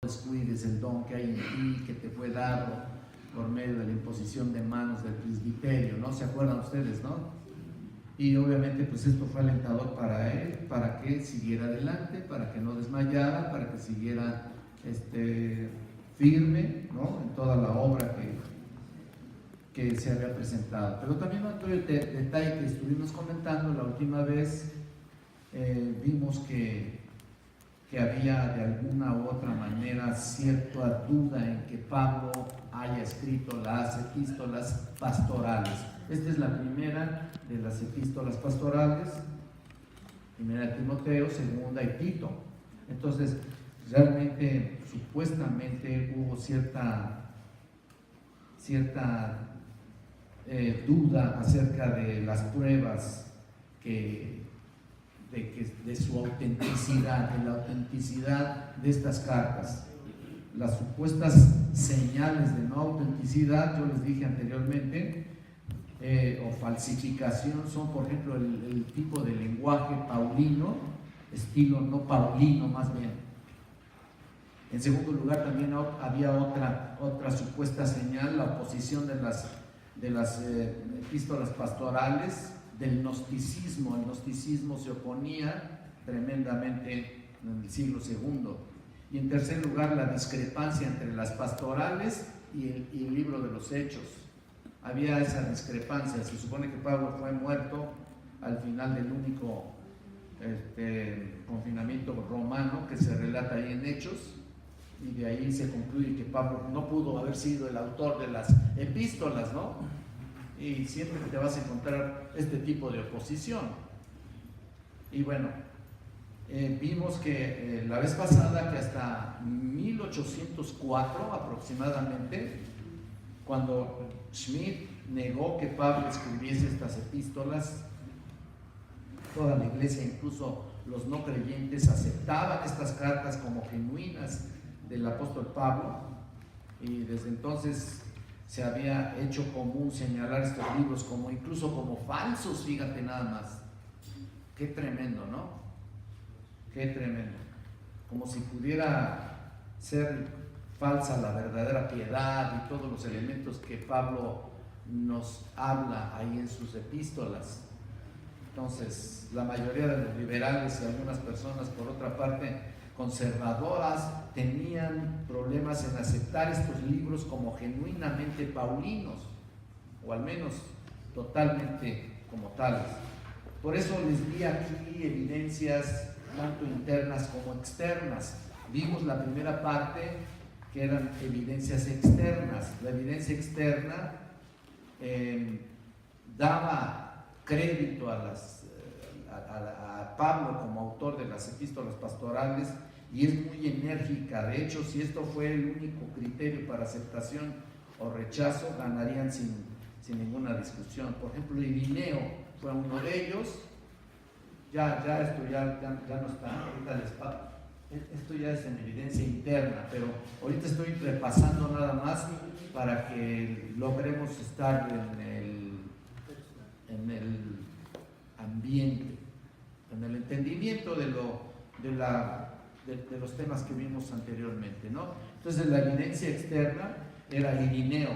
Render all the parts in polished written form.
descuides el don que hay en ti, que te fue dado por medio de la imposición de manos del presbiterio, ¿no? ¿Se acuerdan ustedes, no? Y obviamente pues esto fue alentador para él, para que siguiera adelante, para que no desmayara, para que siguiera firme, ¿no? En toda la obra que se había presentado. Pero también otro detalle que estuvimos comentando la última vez, vimos que había de alguna u otra manera cierta duda en que Pablo haya escrito las epístolas pastorales. Esta es la primera de las epístolas pastorales, primera de Timoteo, segunda y Tito. Entonces, realmente, supuestamente hubo cierta duda acerca de las pruebas de su autenticidad, de la autenticidad de estas cartas. Las supuestas señales de no autenticidad, yo les dije anteriormente, o falsificación, son por ejemplo el tipo de lenguaje paulino, estilo no paulino más bien. En segundo lugar, también había otra supuesta señal, la oposición de las epístolas pastorales, del gnosticismo. El gnosticismo se oponía tremendamente en el siglo II. Y en tercer lugar, la discrepancia entre las pastorales y el libro de los Hechos. Había esa discrepancia. Se supone que Pablo fue muerto al final del único confinamiento romano que se relata ahí en Hechos, y de ahí se concluye que Pablo no pudo haber sido el autor de las epístolas, ¿no? Y siempre te vas a encontrar este tipo de oposición. Y bueno, vimos que la vez pasada que hasta 1804 aproximadamente, cuando Schmidt negó que Pablo escribiese estas epístolas, toda la iglesia, incluso los no creyentes, aceptaban estas cartas como genuinas del apóstol Pablo, y desde entonces se había hecho común señalar estos libros incluso como falsos. Fíjate nada más, qué tremendo, ¿no? Qué tremendo, como si pudiera ser falsa la verdadera piedad y todos los elementos que Pablo nos habla ahí en sus epístolas. Entonces, la mayoría de los liberales y algunas personas, por otra parte, conservadoras, tenían problemas en aceptar estos libros como genuinamente paulinos, o al menos totalmente como tales. Por eso les di aquí evidencias tanto internas como externas. Vimos la primera parte, que eran evidencias externas. La evidencia externa daba crédito a Pablo como autor de las epístolas pastorales, y es muy enérgica. De hecho, si esto fue el único criterio para aceptación o rechazo, ganarían sin ninguna discusión. Por ejemplo, Irineo fue uno de ellos. Esto ya no está, ahorita esto ya es en evidencia interna, pero ahorita estoy repasando nada más para que logremos estar en el ambiente, en el entendimiento de los temas que vimos anteriormente, ¿no? Entonces, la evidencia externa era Irineo,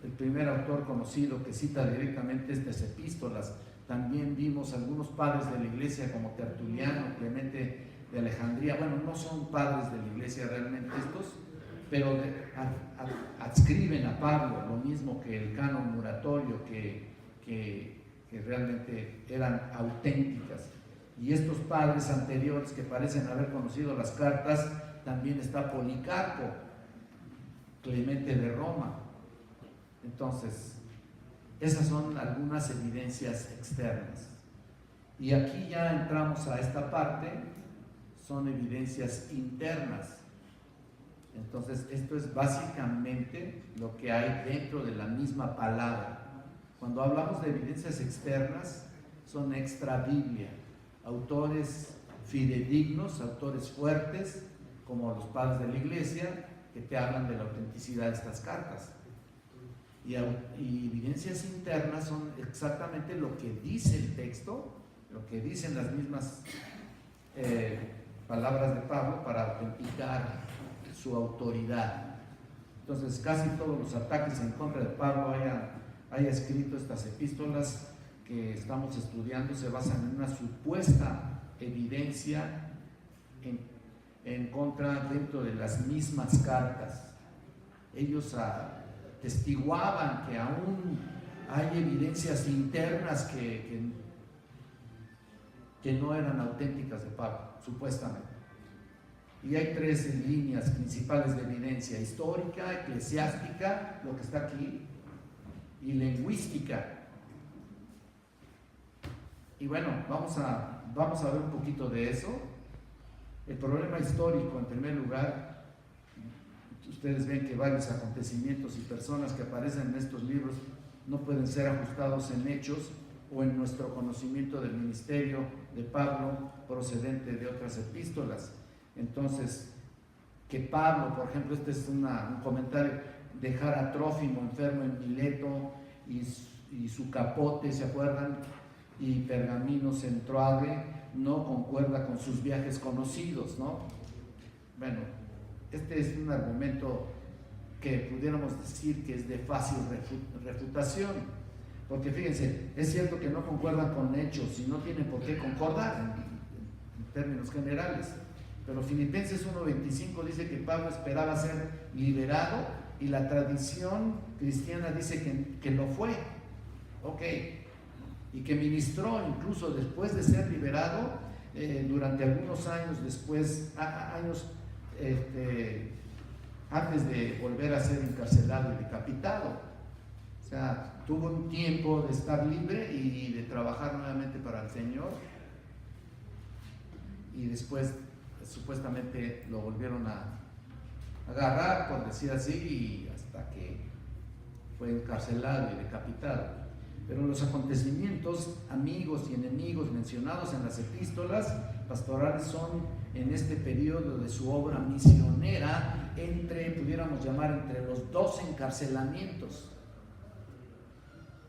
el primer autor conocido que cita directamente estas epístolas. También vimos algunos padres de la iglesia como Tertuliano, Clemente de Alejandría. Bueno, no son padres de la iglesia realmente estos, pero adscriben a Pablo lo mismo que el canon muratorio, que realmente eran auténticas. Y estos padres anteriores que parecen haber conocido las cartas, también está Policarpo, Clemente de Roma. Entonces, esas son algunas evidencias externas. Y aquí ya entramos a esta parte, son evidencias internas. Entonces, esto es básicamente lo que hay dentro de la misma palabra. Cuando hablamos de evidencias externas, son extra Biblia, autores fidedignos, autores fuertes, como los padres de la iglesia, que te hablan de la autenticidad de estas cartas. Y evidencias internas son exactamente lo que dice el texto, lo que dicen las mismas palabras de Pablo para autenticar su autoridad. Entonces casi todos los ataques en contra de Pablo haya escrito estas epístolas que estamos estudiando se basan en una supuesta evidencia en contra dentro de las mismas cartas. Ellos atestiguaban que aún hay evidencias internas que no eran auténticas de Pablo, supuestamente. Y hay tres líneas principales de evidencia: histórica, eclesiástica, lo que está aquí, y lingüística. Y bueno, vamos a ver un poquito de eso. El problema histórico, en primer lugar, ustedes ven que varios acontecimientos y personas que aparecen en estos libros no pueden ser ajustados en hechos o en nuestro conocimiento del ministerio de Pablo procedente de otras epístolas. Entonces, que Pablo, por ejemplo, este es un comentario, dejar a Trófimo enfermo en Mileto y su capote, ¿se acuerdan? Y pergaminos en Troade, no concuerda con sus viajes conocidos, ¿no? Bueno, este es un argumento que pudiéramos decir que es de fácil refutación, porque fíjense, es cierto que no concuerdan con hechos y no tienen por qué concordar en términos generales, pero Filipenses 1:25 dice que Pablo esperaba ser liberado y la tradición cristiana dice que lo fue, ok, y que ministró incluso después de ser liberado, durante algunos años después, antes de volver a ser encarcelado y decapitado. O sea, tuvo un tiempo de estar libre y de trabajar nuevamente para el Señor, y después supuestamente lo volvieron a agarrar, por decir así, y hasta que fue encarcelado y decapitado. Pero los acontecimientos, amigos y enemigos mencionados en las epístolas pastorales son en este periodo de su obra misionera, pudiéramos llamar, entre los dos encarcelamientos.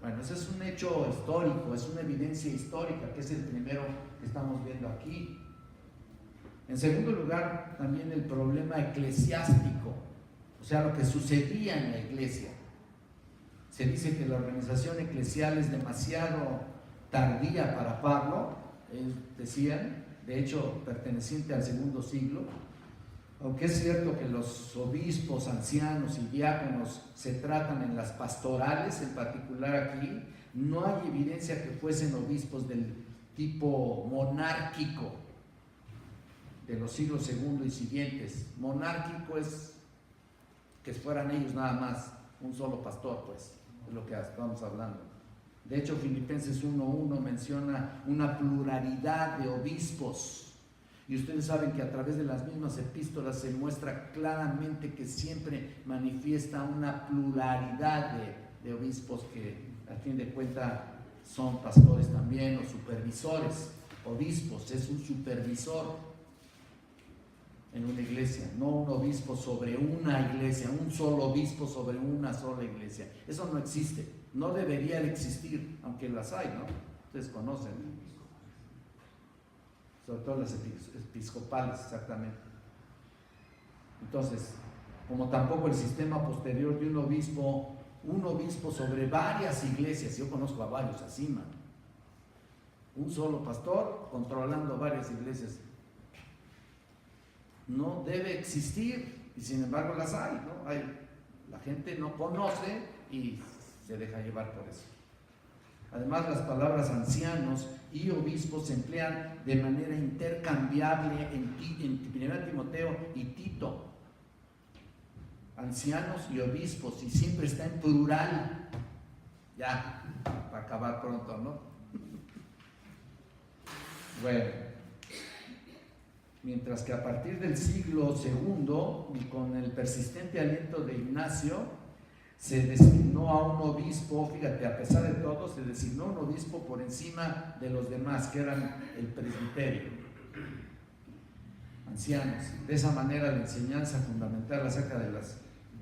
Bueno, ese es un hecho histórico, es una evidencia histórica, que es el primero que estamos viendo aquí. En segundo lugar, también el problema eclesiástico, o sea, lo que sucedía en la iglesia. Se dice que la organización eclesial es demasiado tardía para Pablo, decían, de hecho perteneciente al segundo siglo, aunque es cierto que los obispos, ancianos y diáconos se tratan en las pastorales, en particular aquí, no hay evidencia que fuesen obispos del tipo monárquico de los siglos segundo y siguientes. Monárquico es que fueran ellos nada más un solo pastor, pues, es lo que estamos hablando. De hecho, Filipenses 1:1 menciona una pluralidad de obispos, y ustedes saben que a través de las mismas epístolas se muestra claramente que siempre manifiesta una pluralidad de obispos que, a fin de cuentas, son pastores también o supervisores. Obispos es un supervisor en una iglesia, no un obispo sobre una iglesia, un solo obispo sobre una sola iglesia. Eso no existe, no debería de existir, aunque las hay, ¿no? Ustedes conocen, sobre todo las episcopales, exactamente. Entonces, como tampoco el sistema posterior de un obispo sobre varias iglesias, yo conozco a varios así, man. Un solo pastor controlando varias iglesias. No debe existir, y sin embargo las hay, ¿no? La gente no conoce y se deja llevar por eso. Además, las palabras ancianos y obispos se emplean de manera intercambiable en 1 Timoteo y Tito. Ancianos y obispos, y siempre está en plural. Ya, para acabar pronto, ¿no? Bueno. Mientras que a partir del siglo II, y con el persistente aliento de Ignacio, se designó a un obispo, fíjate, a pesar de todo, se designó un obispo por encima de los demás, que eran el presbiterio, ancianos. De esa manera, la enseñanza fundamental acerca de las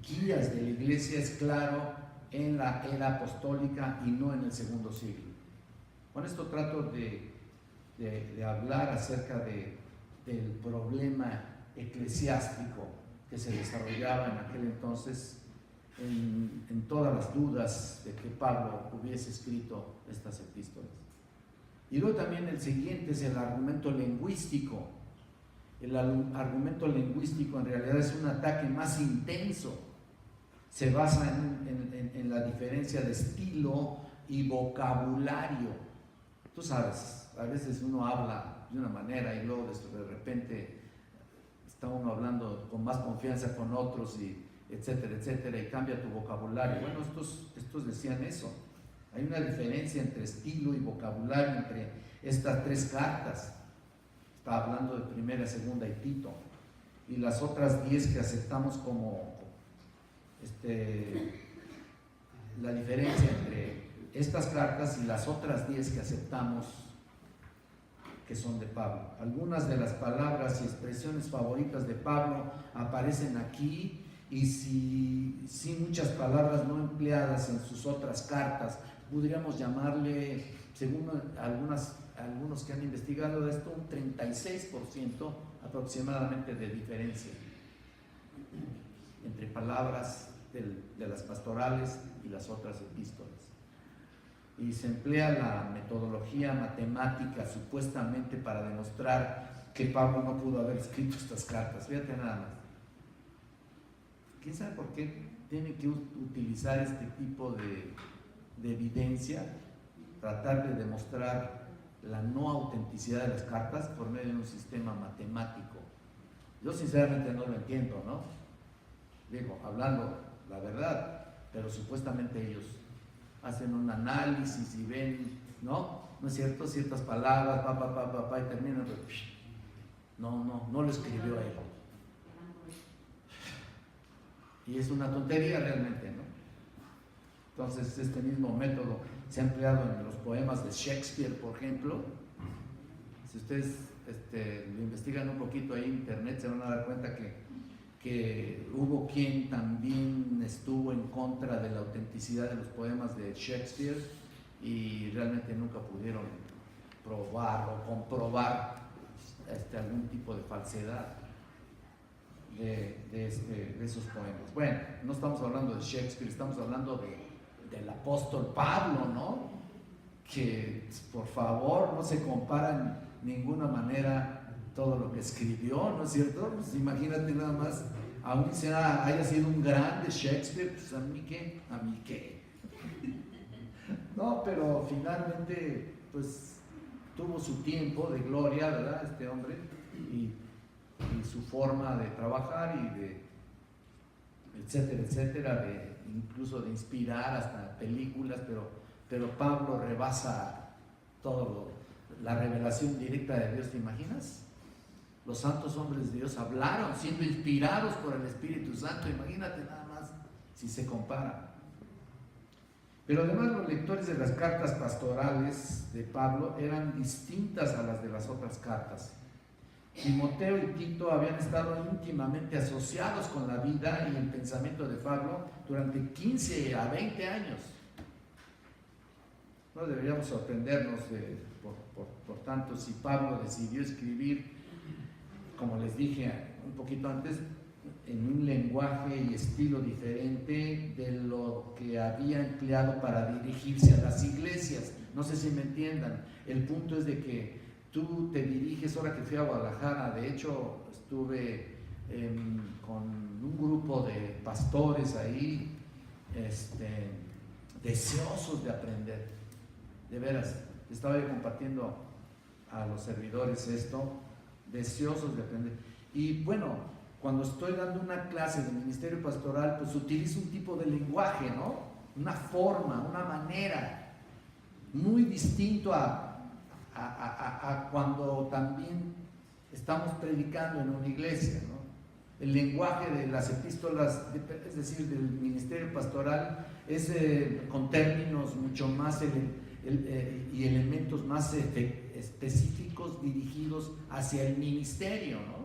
guías de la iglesia es claro en la era apostólica y no en el segundo siglo. Con esto trato de hablar acerca del problema eclesiástico que se desarrollaba en aquel entonces en todas las dudas de que Pablo hubiese escrito estas epístolas. Y luego también el siguiente es el argumento lingüístico. El argumento lingüístico en realidad es un ataque más intenso. Se basa en la diferencia de estilo y vocabulario. Tú sabes, a veces uno habla de una manera y luego de repente está uno hablando con más confianza con otros y etcétera, etcétera, y cambia tu vocabulario. Bueno, estos decían eso. Hay una diferencia entre estilo y vocabulario entre estas tres cartas. Está hablando de Primera, Segunda y Tito. Y las otras 10 que aceptamos como la diferencia entre estas cartas y las otras 10 que aceptamos que son de Pablo. Algunas de las palabras y expresiones favoritas de Pablo aparecen aquí, y si muchas palabras no empleadas en sus otras cartas, podríamos llamarle, según algunos que han investigado esto, un 36% aproximadamente de diferencia entre palabras de las pastorales y las otras epístolas. Y se emplea la metodología matemática supuestamente para demostrar que Pablo no pudo haber escrito estas cartas. Fíjate nada más. ¿Quién sabe por qué tiene que utilizar este tipo de evidencia? Tratar de demostrar la no autenticidad de las cartas por medio de un sistema matemático. Yo sinceramente no lo entiendo, ¿no? Digo, hablando la verdad, pero supuestamente ellos hacen un análisis y ven, ¿no? ¿No es cierto? Ciertas palabras, y terminan, no lo escribió él. Y es una tontería realmente, ¿no? Entonces, este mismo método se ha empleado en los poemas de Shakespeare, por ejemplo. Si ustedes lo investigan un poquito ahí en internet, se van a dar cuenta que hubo quien también estuvo en contra de la autenticidad de los poemas de Shakespeare y realmente nunca pudieron probar o comprobar algún tipo de falsedad de esos poemas. Bueno, no estamos hablando de Shakespeare, estamos hablando del apóstol Pablo, ¿no? Que, por favor, no se compara en ninguna manera todo lo que escribió, ¿no es cierto? Pues imagínate nada más, aunque haya sido un grande Shakespeare, pues a mí qué. No, pero finalmente, pues tuvo su tiempo de gloria, ¿verdad? Este hombre, y su forma de trabajar y de etcétera, etcétera, incluso de inspirar hasta películas, pero Pablo rebasa todo la revelación directa de Dios. ¿Te imaginas? Los santos hombres de Dios hablaron siendo inspirados por el Espíritu Santo. Imagínate nada más si se compara. Pero además los lectores de las cartas pastorales de Pablo eran distintas a las de las otras cartas. Timoteo y Tito habían estado íntimamente asociados con la vida y el pensamiento de Pablo durante 15 a 20 años. No deberíamos sorprendernos por tanto si Pablo decidió escribir, como les dije un poquito antes, en un lenguaje y estilo diferente de lo que había empleado para dirigirse a las iglesias. No sé si me entiendan. El punto es de que tú te diriges, ahora que fui a Guadalajara, de hecho estuve con un grupo de pastores ahí, deseosos de aprender, de veras. Estaba yo compartiendo a los servidores esto, deseosos de aprender. Y bueno, cuando estoy dando una clase de ministerio pastoral, pues utilizo un tipo de lenguaje, ¿no? Una forma, una manera muy distinto a cuando también estamos predicando en una iglesia, ¿no? El lenguaje de las epístolas, es decir, del ministerio pastoral, es con términos mucho más y elementos más específicos dirigidos hacia el ministerio, ¿no?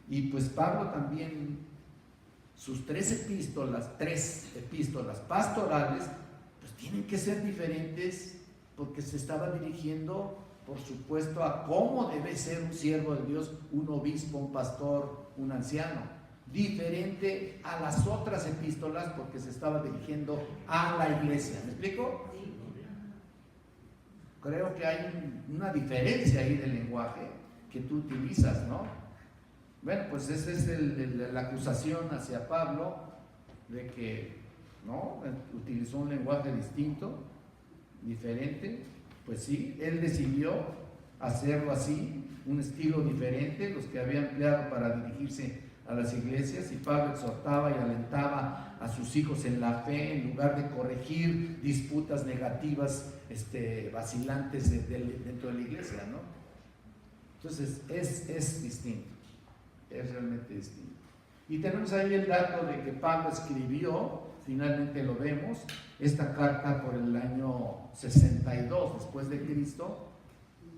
Y pues Pablo también, sus tres epístolas pastorales, pues tienen que ser diferentes, porque se estaba dirigiendo, por supuesto, a cómo debe ser un siervo de Dios, un obispo, un pastor, un anciano. diferente a las otras epístolas porque se estaba dirigiendo a la iglesia. ¿Me explico? Creo que hay una diferencia ahí del lenguaje que tú utilizas, ¿no? Bueno, pues esa es la acusación hacia Pablo de que, ¿no?, utilizó un lenguaje distinto, diferente. Pues sí, él decidió hacerlo así, un estilo diferente, los que había empleado para dirigirse a las iglesias, y Pablo exhortaba y alentaba a sus hijos en la fe en lugar de corregir disputas negativas vacilantes dentro de la iglesia, ¿no? Entonces es distinto, es realmente distinto. Y tenemos ahí el dato de que Pablo escribió, finalmente lo vemos, esta carta por el año 62 después de Cristo,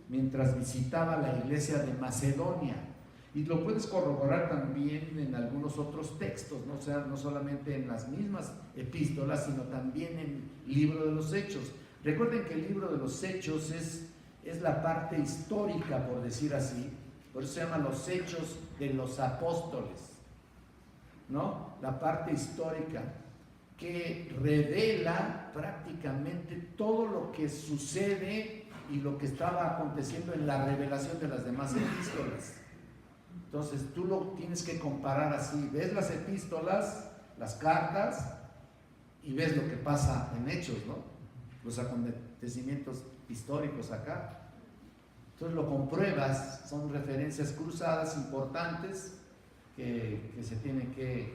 mientras visitaba la iglesia de Macedonia. Y lo puedes corroborar también en algunos otros textos, ¿no? O sea, no solamente en las mismas epístolas, sino también en el libro de los Hechos. Recuerden que el libro de los Hechos es la parte histórica, por decir así, por eso se llama los Hechos de los Apóstoles, ¿no? La parte histórica que revela prácticamente todo lo que sucede y lo que estaba aconteciendo en la revelación de las demás epístolas. Entonces tú lo tienes que comparar así, ves las epístolas, las cartas, y ves lo que pasa en Hechos, ¿no? Los acontecimientos históricos acá. Entonces lo compruebas, son referencias cruzadas importantes que se tienen que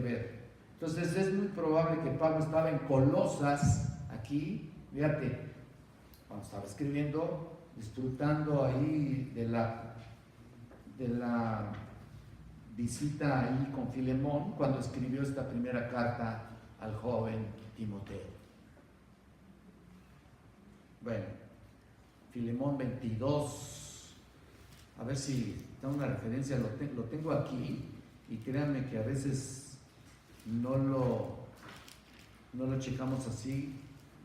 ver. Entonces es muy probable que Pablo estaba en Colosas, aquí, fíjate, cuando estaba escribiendo, disfrutando ahí de la visita ahí con Filemón, cuando escribió esta primera carta al joven Timoteo. Bueno, Filemón 22, a ver si da una referencia, lo tengo aquí, y créanme que a veces no lo checamos así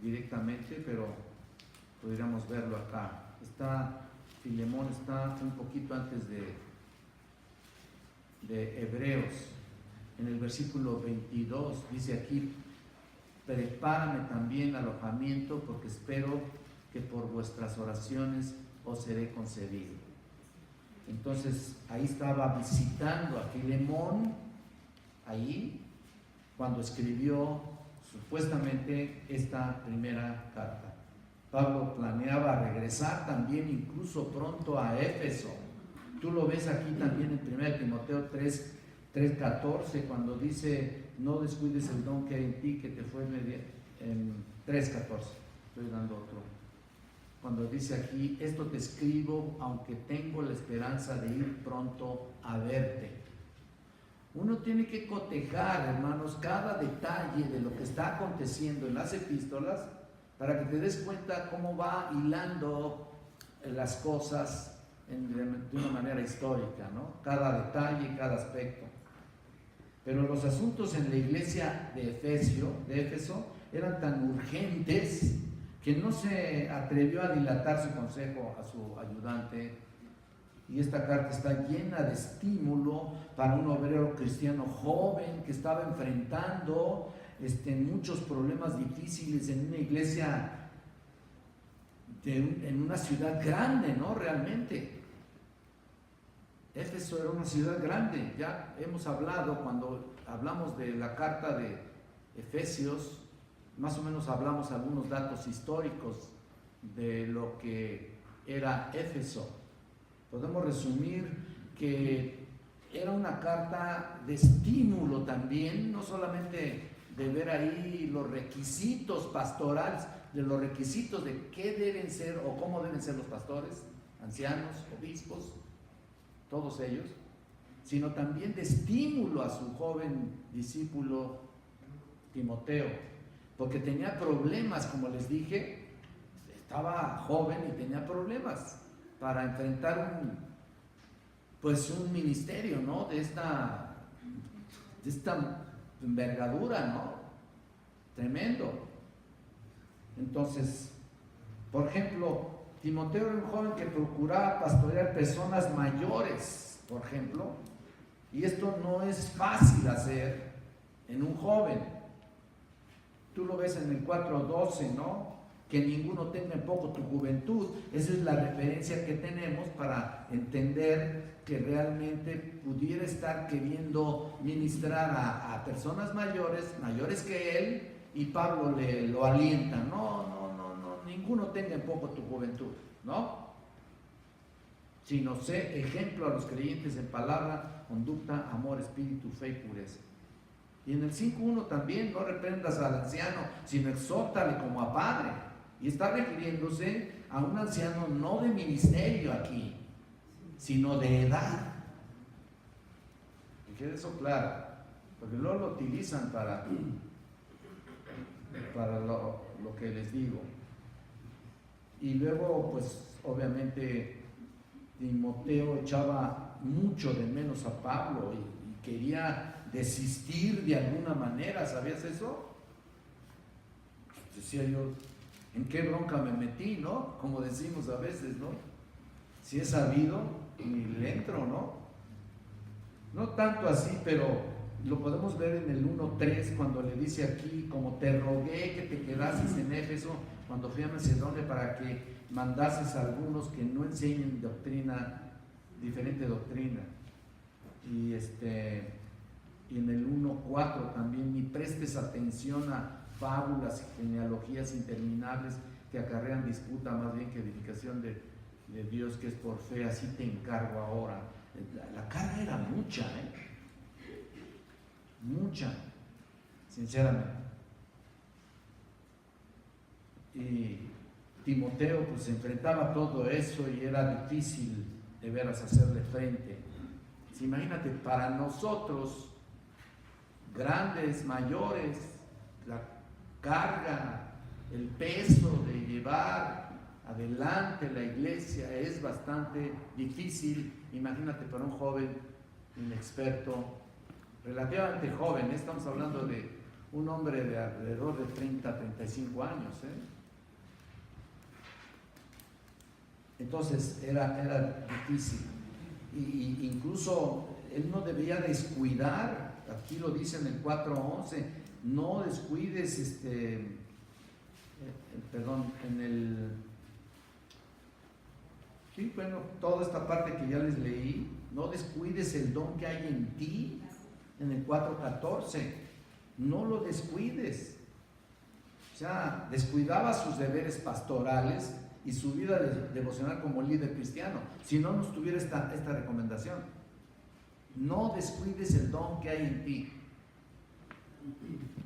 directamente, pero podríamos verlo acá. Filemón está un poquito antes de Hebreos, en el versículo 22, dice aquí: prepárame también alojamiento, porque espero que por vuestras oraciones os seré concedido. Entonces ahí estaba visitando a Filemón, ahí, cuando escribió supuestamente esta primera carta. Pablo planeaba regresar también incluso pronto a Éfeso. Tú lo ves aquí también en 1 Timoteo 3:14, cuando dice: no descuides el don que hay en ti, que te fue en 3:14. Estoy dando otro. Cuando dice aquí: esto te escribo, aunque tengo la esperanza de ir pronto a verte. Uno tiene que cotejar, hermanos, cada detalle de lo que está aconteciendo en las epístolas para que te des cuenta cómo va hilando las cosas de una manera histórica, ¿no? Cada detalle, cada aspecto. Pero los asuntos en la iglesia de Éfeso eran tan urgentes que no se atrevió a dilatar su consejo a su ayudante. Y esta carta está llena de estímulo para un obrero cristiano joven que estaba enfrentando muchos problemas difíciles en una iglesia, en una ciudad grande, ¿no? Realmente. Éfeso era una ciudad grande. Ya hemos hablado, cuando hablamos de la carta de Efesios, más o menos hablamos algunos datos históricos de lo que era Éfeso. Podemos resumir que era una carta de estímulo también, no solamente de ver ahí los requisitos pastorales, de los requisitos de qué deben ser o cómo deben ser los pastores, ancianos, obispos, todos ellos, sino también de estímulo a su joven discípulo Timoteo, porque tenía problemas, como les dije, estaba joven y tenía problemas para enfrentar un ministerio, ¿no? De esta envergadura, ¿no? Tremendo. Entonces, por ejemplo, Timoteo era un joven que procuraba pastorear personas mayores, por ejemplo, Y esto no es fácil hacer en un joven. Tú lo ves en el 4:12, ¿no? Que ninguno tenga en poco tu juventud. Esa es la referencia que tenemos para entender que realmente pudiera estar queriendo ministrar a personas mayores que él, y Pablo lo alienta. No, ninguno tenga en poco tu juventud, ¿no? Sino sé ejemplo a los creyentes en palabra, conducta, amor, espíritu, fe y pureza. Y en el 5:1 también, no reprendas al anciano, sino exhórtale como a padre. Y está refiriéndose a un anciano no de ministerio aquí, sino de edad. Y quede eso claro, porque luego lo utilizan para lo que les digo. Y luego, pues, obviamente, Timoteo echaba mucho de menos a Pablo y quería desistir de alguna manera, ¿sabías eso? Decía yo, ¿en qué bronca me metí, no? Como decimos a veces, ¿no? Si he sabido, ni le entro, ¿no? No tanto así, pero lo podemos ver en el 1:3, cuando le dice aquí, como te rogué que te quedases en Éfeso cuando fui a Macedonia para que mandases a algunos que no enseñen diferente doctrina. Y en el 1:4 también, ni prestes atención a fábulas y genealogías interminables que acarrean disputa más bien que edificación de Dios, que es por fe, así te encargo ahora. La carga era mucha, mucha, sinceramente. Y Timoteo pues enfrentaba todo eso y era difícil de veras hacerle frente. Imagínate, para nosotros, grandes, mayores, la carga, el peso de llevar adelante la iglesia es bastante difícil. Imagínate para un joven inexperto, relativamente joven, estamos hablando de un hombre de alrededor de 30, 35 años, Entonces era difícil, y incluso él no debía descuidar, aquí lo dice en el 4:11, no descuides, toda esta parte que ya les leí, no descuides el don que hay en ti, en el 4:14, no lo descuides. O sea, descuidaba sus deberes pastorales y su vida devocional como líder cristiano, si no nos tuviera esta recomendación. No descuides el don que hay en ti.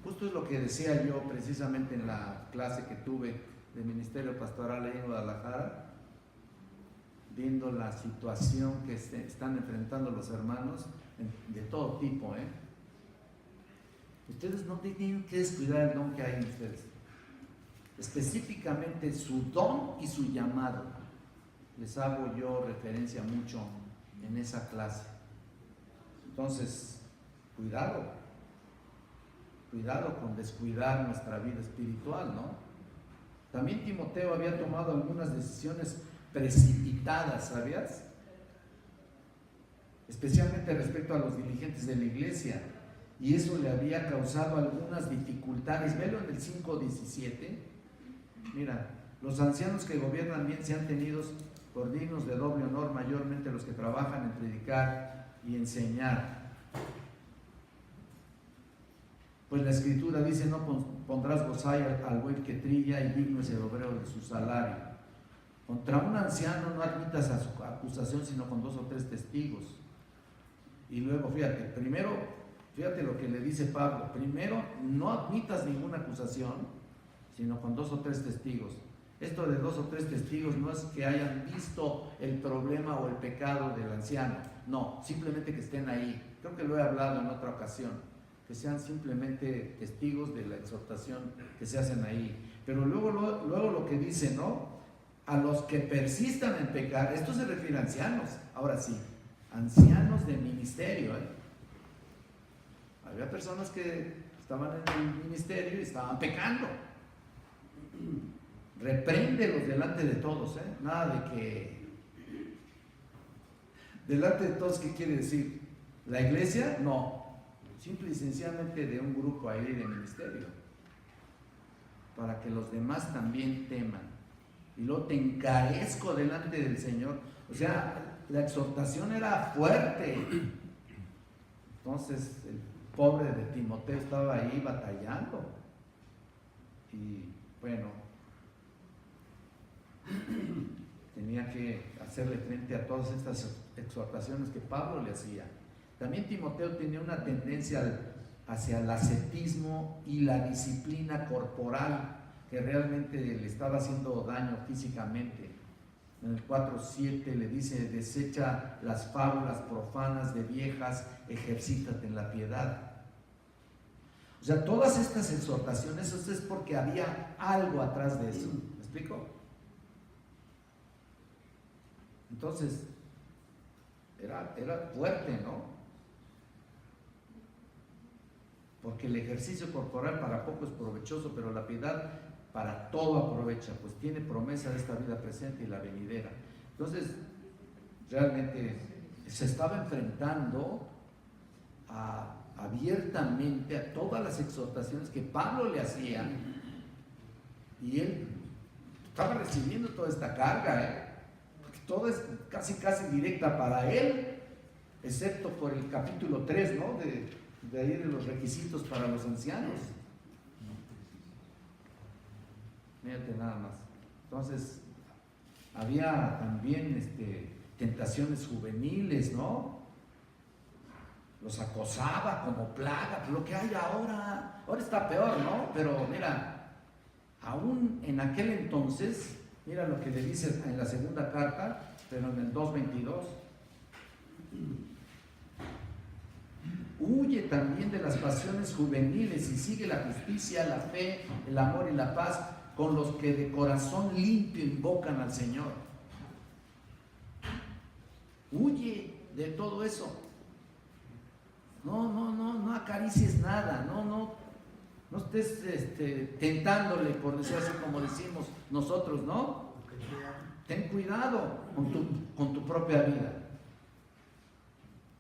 Justo es lo que decía yo precisamente en la clase que tuve de ministerio pastoral ahí en Guadalajara, viendo la situación que están enfrentando los hermanos de todo tipo. Ustedes no tienen que descuidar el don que hay en ustedes, específicamente su don y su llamado. Les hago yo referencia mucho en esa clase. Entonces, cuidado con descuidar nuestra vida espiritual, ¿no? También Timoteo había tomado algunas decisiones precipitadas, ¿sabías? Especialmente respecto a los dirigentes de la iglesia, y eso le había causado algunas dificultades. Velo en el 5:17. Mira, los ancianos que gobiernan bien sean tenidos por dignos de doble honor, mayormente los que trabajan en predicar y enseñar. Pues la escritura dice, no pondrás bozal al buey que trilla, y digno es el obrero de su salario. Contra un anciano no admitas a su acusación sino con 2 o 3 testigos. Y luego fíjate lo que le dice Pablo. Primero, no admitas ninguna acusación sino con 2 o 3 testigos. Esto de 2 o 3 testigos no es que hayan visto el problema o el pecado del anciano, no, simplemente que estén ahí. Creo que lo he hablado en otra ocasión, que sean simplemente testigos de la exhortación que se hacen ahí. Pero luego lo que dice, ¿no? A los que persistan en pecar, esto se refiere a ancianos, ahora sí, ancianos de ministerio. Había personas que estaban en el ministerio y estaban pecando. Repréndelos delante de todos, nada de que delante de todos. ¿Qué quiere decir? La iglesia, no, simple y sencillamente de un grupo ahí de ministerio, para que los demás también teman. Y luego te encarezco delante del Señor. O sea, la exhortación era fuerte. Entonces el pobre de Timoteo estaba ahí batallando. Y bueno, tenía que hacerle frente a todas estas exhortaciones que Pablo le hacía. También Timoteo tenía una tendencia hacia el ascetismo y la disciplina corporal, que realmente le estaba haciendo daño físicamente. En el 4:7 le dice: desecha las fábulas profanas de viejas, ejercítate en la piedad. O sea, todas estas exhortaciones, eso es porque había algo atrás de eso. ¿Me explico? Entonces, era fuerte, ¿no? Porque el ejercicio corporal para poco es provechoso, pero la piedad para todo aprovecha, pues tiene promesa de esta vida presente y la venidera. Entonces, realmente se estaba enfrentando abiertamente a todas las exhortaciones que Pablo le hacía, y él estaba recibiendo toda esta carga, porque todo es casi directa para él, excepto por el capítulo 3, ¿no? De ahí de los requisitos para los ancianos. Mírate nada más. Entonces, había también tentaciones juveniles, ¿no? Los acosaba como plaga, lo que hay ahora está peor, ¿no? Pero mira, aún en aquel entonces, mira lo que le dice en la segunda carta, pero en el 2:22. Huye también de las pasiones juveniles y sigue la justicia, la fe, el amor y la paz con los que de corazón limpio invocan al Señor. Huye de todo eso. No acaricies nada, no estés tentándole, por decir así como decimos nosotros, ¿no? Ten cuidado con tu propia vida.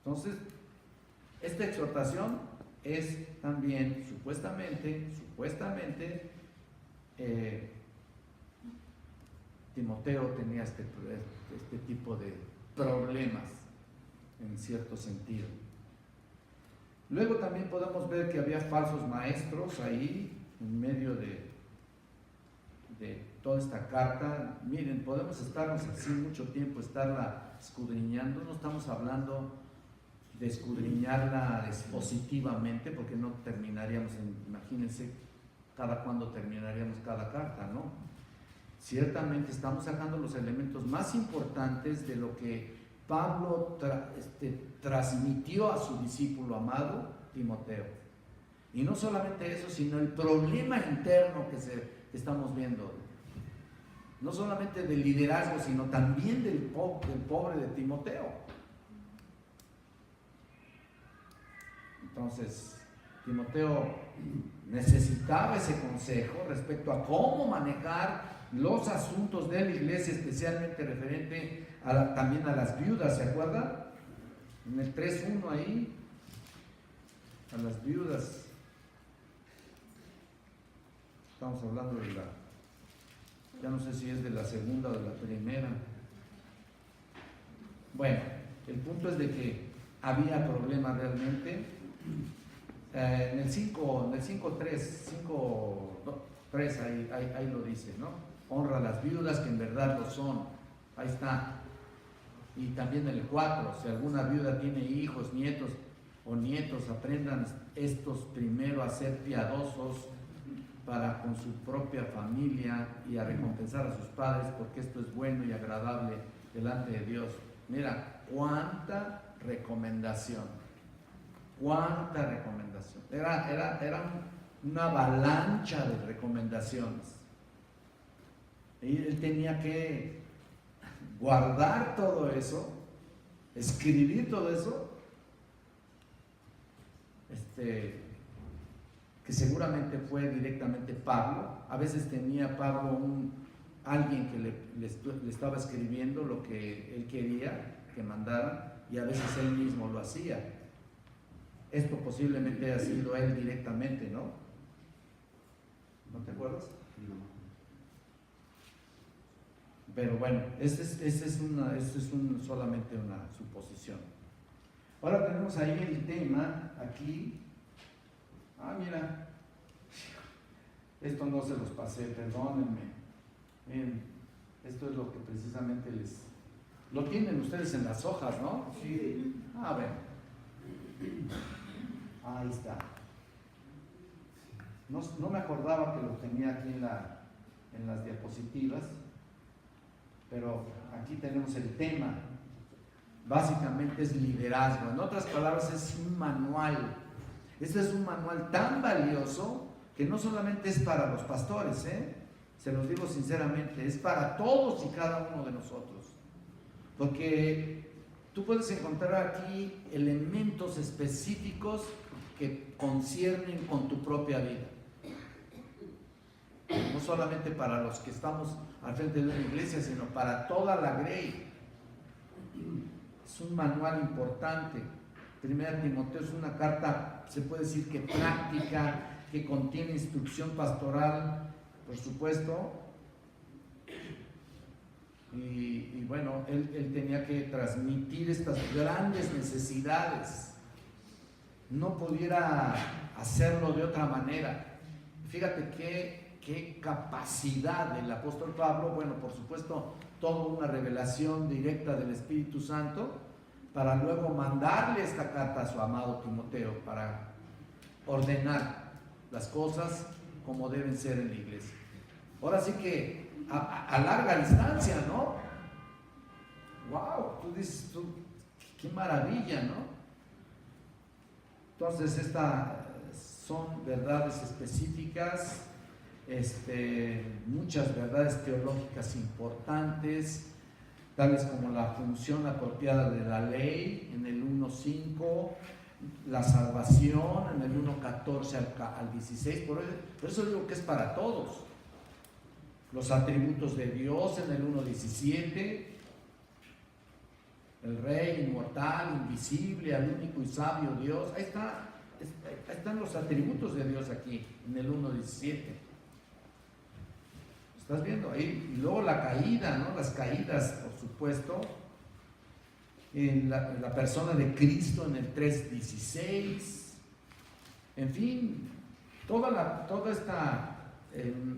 Entonces, esta exhortación es también supuestamente, Timoteo tenía este tipo de problemas en cierto sentido. Luego también podemos ver que había falsos maestros ahí en medio de toda esta carta. Miren, podemos estarnos así mucho tiempo, estarla escudriñando. No estamos hablando de escudriñarla expositivamente, porque no terminaríamos, imagínense cada cuándo terminaríamos cada carta, ¿no? Ciertamente estamos sacando los elementos más importantes de lo que Pablo transmitió a su discípulo amado Timoteo. Y no solamente eso, sino el problema interno que estamos viendo. No solamente del liderazgo, sino también del pobre de Timoteo. Entonces, Timoteo necesitaba ese consejo respecto a cómo manejar los asuntos de la iglesia, especialmente referente también a las viudas, ¿se acuerdan? En el 3:1 ahí, a las viudas. Estamos hablando de ya no sé si es de la segunda o de la primera. Bueno, el punto es de que había problemas realmente. En el 5:3 ahí lo dice, ¿no? Honra a las viudas que en verdad lo son. Ahí está. Y también el 4, si alguna viuda tiene hijos, nietos o nietos, aprendan estos primero a ser piadosos para con su propia familia y a recompensar a sus padres, porque esto es bueno y agradable delante de Dios. Mira, cuánta recomendación. Era una avalancha de recomendaciones. Y él tenía que guardar todo eso, escribir todo eso, que seguramente fue directamente Pablo. A veces tenía Pablo alguien que le estaba escribiendo lo que él quería que mandara, y a veces él mismo lo hacía. esto posiblemente haya sido él directamente, ¿no? ¿No te acuerdas? No. Pero bueno, solamente una suposición. Ahora tenemos ahí el tema, aquí. Ah, mira, esto no se los pasé, perdónenme. Miren, esto es lo que precisamente lo tienen ustedes en las hojas, ¿no? Sí. A ver. Ahí está. No me acordaba que lo tenía aquí en las diapositivas, pero aquí tenemos el tema. Básicamente es liderazgo. En otras palabras, es un manual. Este es un manual tan valioso que no solamente es para los pastores, se los digo sinceramente, es para todos y cada uno de nosotros. Porque tú puedes encontrar aquí elementos específicos que conciernen con tu propia vida. No solamente para los que estamos al frente de una iglesia, sino para toda la grey. Es un manual importante. Primera Timoteo es una carta, se puede decir que práctica, que contiene instrucción pastoral, por supuesto. Y bueno, él tenía que transmitir estas grandes necesidades. No pudiera hacerlo de otra manera. Fíjate qué capacidad del apóstol Pablo. Bueno, por supuesto, toda una revelación directa del Espíritu Santo, para luego mandarle esta carta a su amado Timoteo para ordenar las cosas como deben ser en la iglesia. Ahora sí que a larga distancia, ¿no? ¡Wow! Tú dices, ¡qué maravilla!, ¿no? Entonces, estas son verdades específicas, muchas verdades teológicas importantes, tales como la función apropiada de la ley en el 1.5, la salvación en el 1.14 al 16, por eso digo que es para todos. Los atributos de Dios en el 1.17, el Rey inmortal, invisible, al único y sabio Dios. Ahí están los atributos de Dios aquí en el 1.17. ¿Estás viendo ahí? Y luego la caída, ¿no? Las caídas, por supuesto, en la persona de Cristo en el 3.16. En fin, toda esta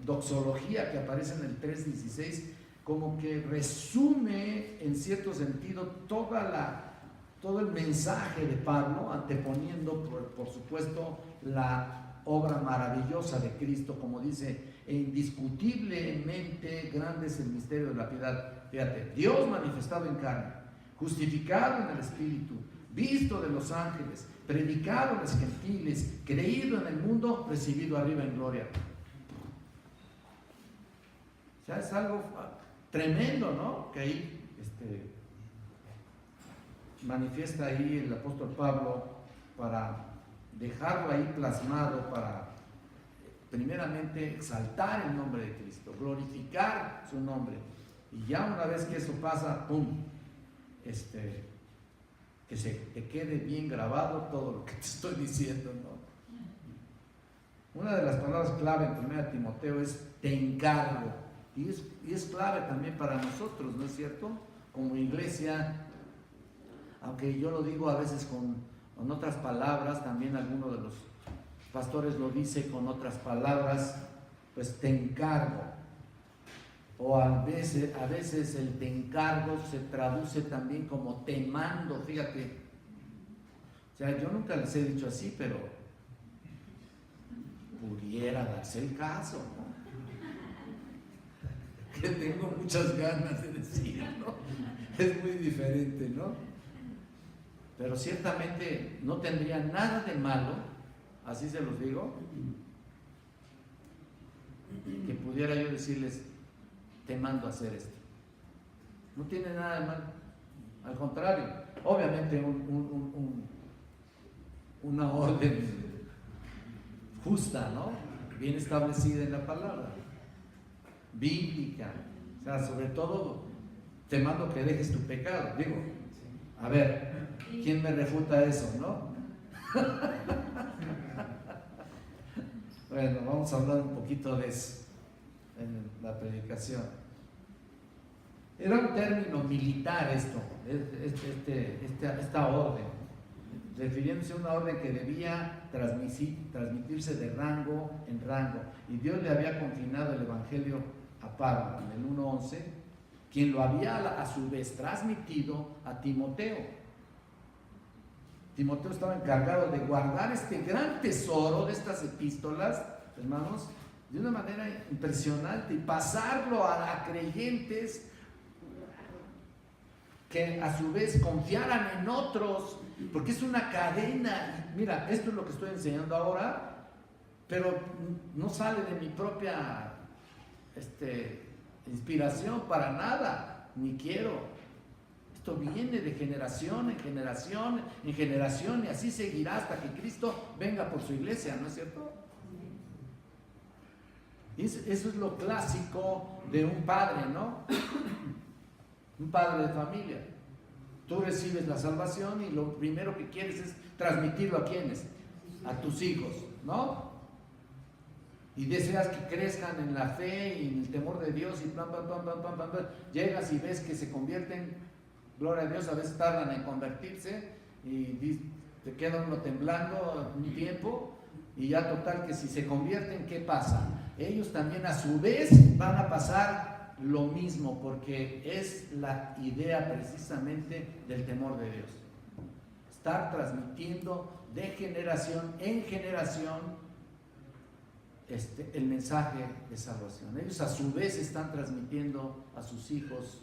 doxología que aparece en el 3.16 como que resume en cierto sentido todo el mensaje de Pablo, anteponiendo por supuesto la obra maravillosa de Cristo, como dice, e indiscutiblemente grande es el misterio de la piedad. Fíjate, Dios manifestado en carne, justificado en el Espíritu, visto de los ángeles, predicado a los gentiles, creído en el mundo, recibido arriba en gloria. O sea, es algo tremendo, ¿no? Que ahí manifiesta ahí el apóstol Pablo para dejarlo ahí plasmado, para primeramente exaltar el nombre de Cristo, glorificar su nombre, y ya una vez que eso pasa, ¡pum!, que se te quede bien grabado todo lo que te estoy diciendo, ¿no? Una de las palabras clave en 1 Timoteo es te encargo, y es clave también para nosotros, ¿no es cierto? Como iglesia, aunque yo lo digo a veces con otras palabras, también alguno de los pastores lo dice con otras palabras, pues te encargo. O a veces el te encargo se traduce también como te mando, fíjate. O sea, yo nunca les he dicho así, pero pudiera darse el caso, ¿no? Que tengo muchas ganas de decir, ¿no? Es muy diferente, ¿no? Pero ciertamente no tendría nada de malo, así se los digo, que pudiera yo decirles, te mando a hacer esto. No tiene nada de malo, al contrario, obviamente una orden justa, ¿no? Bien establecida en la palabra, bíblica, o sea, sobre todo te mando que dejes tu pecado. Digo, a ver, ¿quién me refuta eso, no? Bueno, vamos a hablar un poquito de eso en la predicación. Era un término militar esto, esta orden, refiriéndose a una orden que debía transmitirse de rango en rango. Y Dios le había confinado el Evangelio a Pablo en el 1:11, quien lo había a su vez transmitido a Timoteo. Timoteo estaba encargado de guardar este gran tesoro de estas epístolas, hermanos, de una manera impresionante y pasarlo a creyentes que a su vez confiaran en otros, porque es una cadena. Mira, esto es lo que estoy enseñando ahora, pero no sale de mi propia inspiración para nada, ni quiero. Esto viene de generación en generación en generación, y así seguirá hasta que Cristo venga por su iglesia, ¿no es cierto? Eso es lo clásico de un padre, ¿no? Un padre de familia. Tú recibes la salvación y lo primero que quieres es transmitirlo a ¿quiénes? A tus hijos, ¿no? Y deseas que crezcan en la fe y en el temor de Dios y plan. Llegas y ves que se convierten, gloria a Dios, a veces tardan en convertirse y te queda uno temblando un tiempo, y ya total que si se convierten, ¿qué pasa? Ellos también a su vez van a pasar lo mismo, porque es la idea precisamente del temor de Dios. Estar transmitiendo de generación en generación el mensaje de salvación. Ellos a su vez están transmitiendo a sus hijos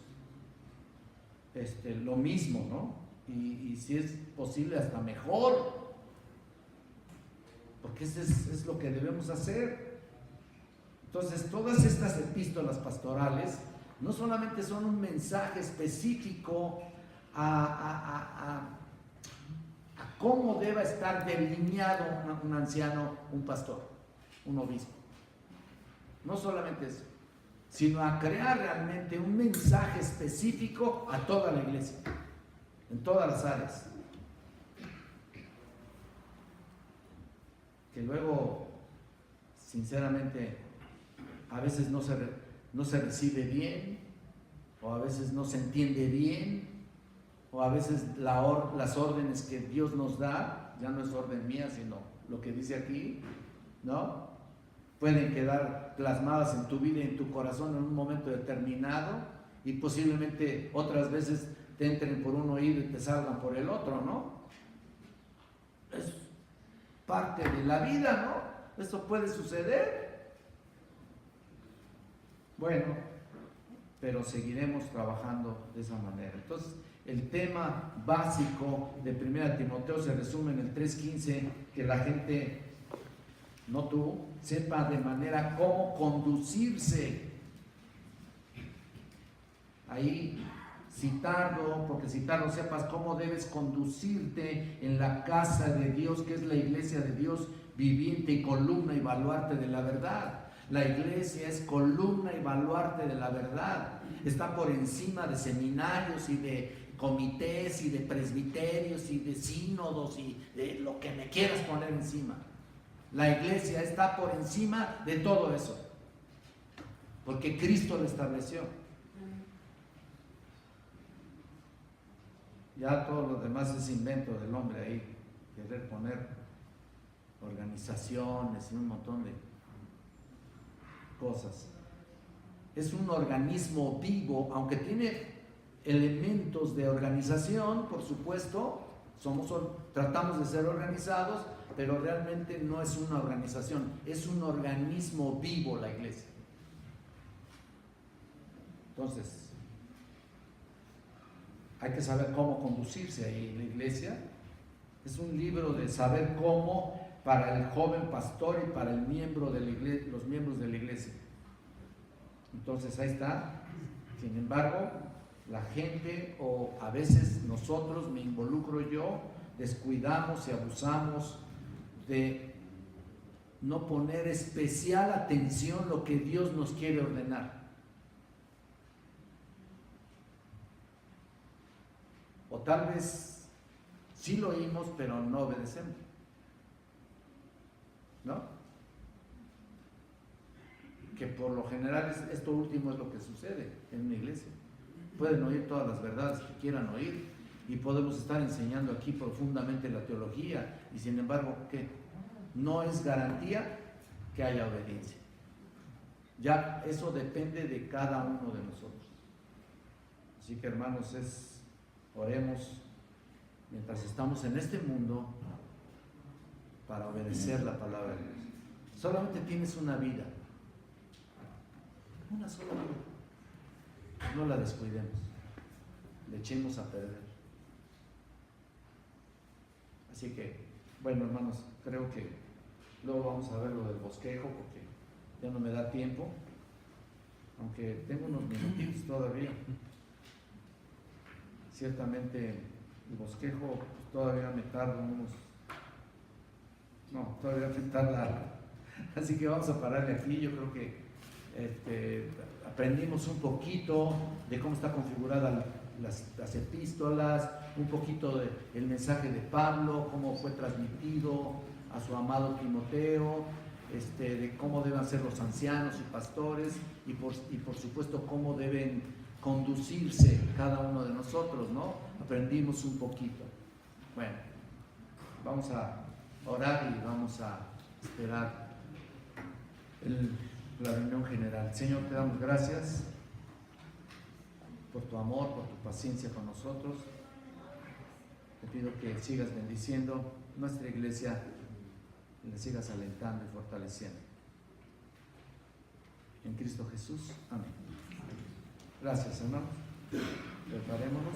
lo mismo, ¿no? Y si es posible hasta mejor, porque eso es lo que debemos hacer. Entonces, todas estas epístolas pastorales no solamente son un mensaje específico a cómo deba estar delineado un anciano, un pastor, un obispo. No solamente eso, sino a crear realmente un mensaje específico a toda la iglesia, en todas las áreas. Que luego, sinceramente, a veces no se recibe bien, o a veces no se entiende bien, o a veces las órdenes que Dios nos da, ya no es orden mía, sino lo que dice aquí, ¿no? Pueden quedar plasmadas en tu vida y en tu corazón en un momento determinado, y posiblemente otras veces te entren por un oído y te salgan por el otro, ¿no? Es parte de la vida, ¿no? Eso puede suceder. Bueno, pero seguiremos trabajando de esa manera. Entonces, el tema básico de 1 Timoteo se resume en el 3:15, que la gente, no tú, sepa de manera cómo conducirse. Ahí citarlo, porque citarlo sepas cómo debes conducirte en la casa de Dios, que es la iglesia de Dios viviente y columna y baluarte de la verdad. La iglesia es columna y baluarte de la verdad. Está por encima de seminarios y de comités y de presbiterios y de sínodos y de lo que me quieras poner encima. La iglesia está por encima de todo eso, porque Cristo lo estableció. Ya todo lo demás es invento del hombre ahí, querer poner organizaciones y un montón de cosas. Es un organismo vivo, aunque tiene elementos de organización, por supuesto. Tratamos de ser organizados, pero realmente no es una organización, es un organismo vivo la iglesia. Entonces, hay que saber cómo conducirse ahí en la iglesia. Es un libro de saber cómo para el joven pastor y para el miembro de la iglesia, los miembros de la iglesia. Entonces ahí está. Sin embargo, la gente, o a veces nosotros, me involucro yo, descuidamos y abusamos de no poner especial atención lo que Dios nos quiere ordenar. O tal vez sí lo oímos, pero no obedecemos. ¿no? Que por lo general esto último es lo que sucede en una iglesia. Pueden oír todas las verdades que quieran oír y podemos estar enseñando aquí profundamente la teología y sin embargo, ¿qué? No es garantía que haya obediencia. Ya eso depende de cada uno de nosotros. Así que hermanos, oremos mientras estamos en este mundo para obedecer la palabra de Dios. Solamente tienes una vida, una sola vida. No la descuidemos, le echemos a perder. Así que, bueno hermanos, creo que luego vamos a ver lo del bosquejo porque ya no me da tiempo, aunque tengo unos minutitos todavía. Ciertamente el bosquejo pues, todavía me tarda todavía me tarda. Así que vamos a pararle aquí. Yo creo que aprendimos un poquito de cómo está configurada las epístolas, un poquito del mensaje de Pablo, cómo fue transmitido a su amado Timoteo, de cómo deben ser los ancianos y pastores y por supuesto cómo deben conducirse cada uno de nosotros, ¿no? Aprendimos un poquito. Bueno, vamos a orar y vamos a esperar la reunión general. Señor, te damos gracias por tu amor, por tu paciencia con nosotros. Te pido que sigas bendiciendo nuestra iglesia y la sigas alentando y fortaleciendo. En Cristo Jesús. Amén. Gracias, hermanos. Preparémonos.